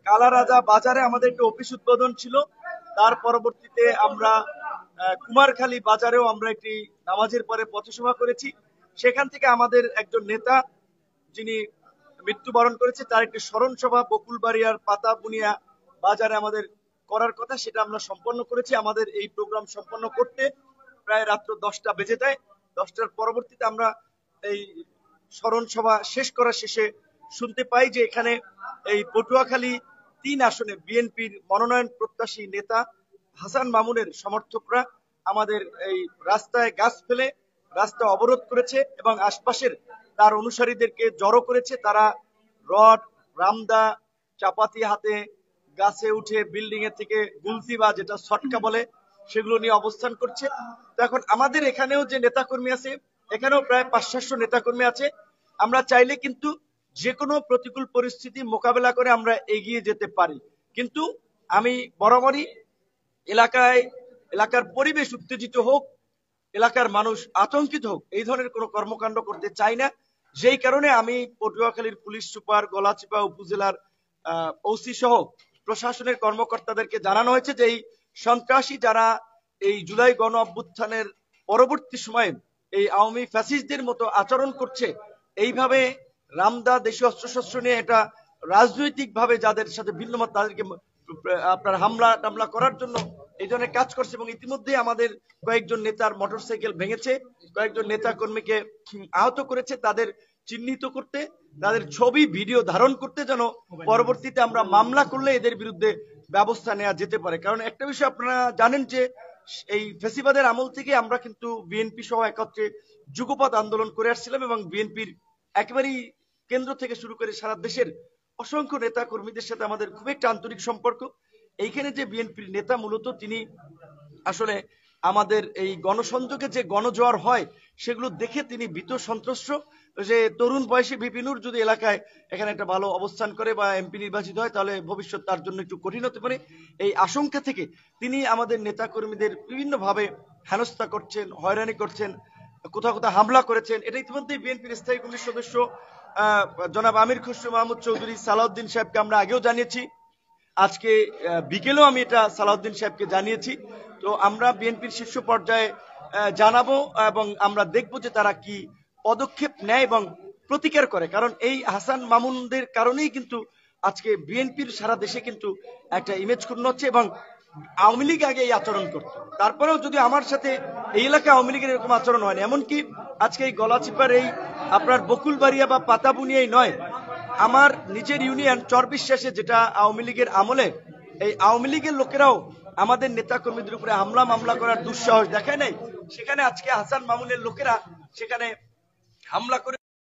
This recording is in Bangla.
কালারাজা বাজারে আমাদের একটা অফিস উদ্বোধন ছিল। তার পরবর্তীতে আমরা কুমারখালী বাজারেও আমরা একটি নামাজের পরে পথসভা করেছি। সেখান থেকে আমাদের একজন নেতা যিনি মৃত্যুবরণ করেছে তার একটি স্মরণ সভা বকুলবাড়িয়ার পাতা বুনিয়া বাজারে আমাদের করার কথা, সেটা আমরা সম্পন্ন করেছি। আমাদের এই প্রোগ্রাম সম্পন্ন করতে প্রায় রাত্র 10টা বেজে যায়। 10টার পরবর্তীতে আমরা এই স্মরণ সভা শেষ করার শেষে শুনতে পাই যে এখানে এই পটুয়াখালী 3 আসনে বিএনপির মনোনয়ন প্রত্যাশী নেতা হাসান মামুনের সমর্থকরা আমাদের এই রাস্তায় গাছ ফেলে রাস্তা অবরোধ করেছে এবং আশপাশের তার অনুসারীদেরকে জড়ো করেছে। তারা রড, রামদা, চাপাতি হাতে গাছে উঠে বিল্ডিং এর থেকে গুলতি বা যেটা ছটকা বলে সেগুলো নিয়ে অবস্থান করছে। তো এখন আমাদের এখানেও যে নেতাকর্মী আছে, এখানেও প্রায় 500-700 নেতাকর্মী আছে। আমরা চাইলে কিন্তু যে কোনো প্রতিকূল পরিস্থিতি মোকাবেলা করে আমরা এগিয়ে যেতে পারি, কিন্তু আমি বরাবরই এলাকার পরিবেশ উত্তেজিত হোক, এলাকার মানুষ আতঙ্কিত হোক, এই ধরনের কোনো কর্মকাণ্ড করতে চাই না। যেই কারণে আমি পটুয়াখালীর পুলিশ সুপার, গলাচিপা উপজেলার ওসি সহ প্রশাসনের কর্মকর্তাদেরকে জানানো হয়েছে যে এই সন্ত্রাসী যারা এই জুলাই গণ অভ্যুত্থানের পরবর্তী সময়ে এই আওয়ামী ফ্যাসিস্টদের মতো আচরণ করছে, এইভাবে রামদা দেশীয় অস্ত্রশস্ত্র নিয়ে এটা রাজনৈতিক ভাবে যাদের সাথে ভিন্নমত তাদেরকে আপনার হামলা টামলা করার জন্য এই ধরনের কাজ করছে। এবং ইতিমধ্যে আমাদের কয়েকজন নেতার মোটরসাইকেল ভেঙেছে, কয়েকজন নেতা কর্মীকে আহত করেছে। তাদের চিহ্নিত করতে, তাদের ছবি ভিডিও ধারণ করতে, যেন পরবর্তীতে আমরা মামলা করলে এদের বিরুদ্ধে ব্যবস্থা নেওয়া যেতে পারে। কারণ একটা বিষয় আপনারা জানেন যে এই ফ্যাসিবাদের আমল থেকে আমরা কিন্তু বিএনপি সহ একত্রে যুগপৎ আন্দোলন করে আসছিলাম এবং বিএনপির একেবারেই কেন্দ্র থেকে শুরু করে সারা দেশের অসংখ্য নেতা কর্মীদের সাথে আমাদের খুব একটা আন্তরিক সম্পর্ক। এইখানে যে বিএনপির নেতা মূলত তিনি আসলে আমাদের এই গণসংযোগে যে গণজোয়ার হয় সেগুলো দেখে তিনি ভীত সন্ত্রস্ত, যে তরুণ বয়সী বিপিনুর যদি এলাকায় এখানে একটা ভালো অবস্থান করে বা এমপি নির্বাচিত হয় তাহলে ভবিষ্যৎ তার জন্য একটু কঠিন হতে পারে। এই আশঙ্কা থেকে তিনি আমাদের নেতা কর্মীদের বিভিন্ন ভাবে হেনস্থা করছেন, হয়রানি করছেন, কোথাও কোথাও হামলা করেছেন। এটা ইতিমধ্যে বিএনপির স্থায়ী কমিটির সদস্য জনাব আমির খসরু মাহমুদ চৌধুরী সালাউদ্দিন সাহেবকে আমরা আগেও জানিয়েছি, আজকে বিকেলেও আমি এটা সালাউদ্দিন সাহেবকে জানিয়েছি। তো আমরা বিএনপির শীর্ষ পর্যায়ে জানাবো এবং আমরা দেখব যে তারা কি পদক্ষেপ নেয় এবং প্রতিকার করে। কারণ এই হাসান মামুনদের কারণেই কিন্তু আজকে বিএনপির সারা দেশে কিন্তু একটা ইমেজ ক্ষুণ্ণ হচ্ছে এবং আওয়ামী লীগ আগে এই আচরণ করত, তারপরেও যদি আমার সাথে এই এলাকায় আওয়ামী লীগের এরকম আচরণ হয়নি। এমনকি আজকে এই গলাচিপার এই আপনার বকুলবাড়িয়া বা পাতাবুনিয়াই নয়, আমার নিজের ইউনিয়ন চরবিশ্বাসে যেটা আওয়ামী লীগের আমলে এই আওয়ামী লীগের লোকেরাও আমাদের নেতা কর্মীদের উপরে হামলা মামলা করার দুঃসাহস দেখায় নাই, সেখানে আজকে হাসান মামুনের লোকেরা সেখানে হামলা করে